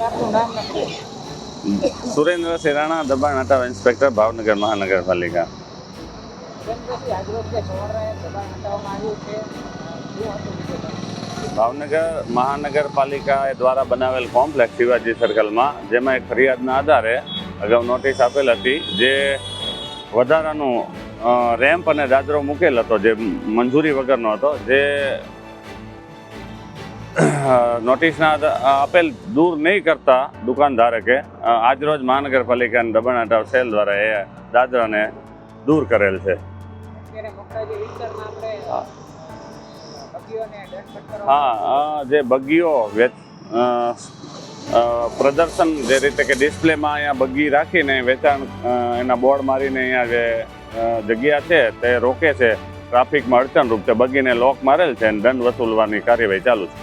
આપનું નામ નથી. સુરેન્દ્ર સિરાણા, દબાણ હટાવ ઇન્સ્પેક્ટર, ભાવનગર મહાનગરપાલિકા. સુરેન્દ્રસિંહ, આજરોજ જે સવારે દબાણ હટાવવામાં આવ્યું છે, શું હતું વિગત? ભાવનગર મહાનગરપાલિકા દ્વારા બનાવેલ કોમ્પ્લેક્સ શિવાજી સર્કલમાં, જેમાં એક ફરિયાદના આધારે અગાઉ નોટિસ આપેલ હતી, જે વધારાનું રેમ્પ અને દાદરો મૂકેલ હતો, જે મંજૂરી વગરનો હતો, જે નોટિસના આપેલ દૂર નહીં કરતા દુકાનધારકે આજરોજ મહાનગરપાલિકાના દબાણ હટાવ સેલ દ્વારા એ દાદરાને દૂર કરેલ છે. અત્યારે મકરાજી વિસ્તારમાં આપણે બગીઓને દંડવટ કરવા હા, જે બગીઓ પ્રદર્શન, જે રીતે કે ડિસ્પ્લેમાં અહીંયા બગી રાખીને વેચાણ એના બોર્ડ મારીને અહીંયા જે જગ્યા છે તે રોકે છે, ટ્રાફિકમાં અડચણરૂપ છે, બગીને લોક મારેલ છે અને દંડ વસૂલવાની કાર્યવાહી ચાલુ છે.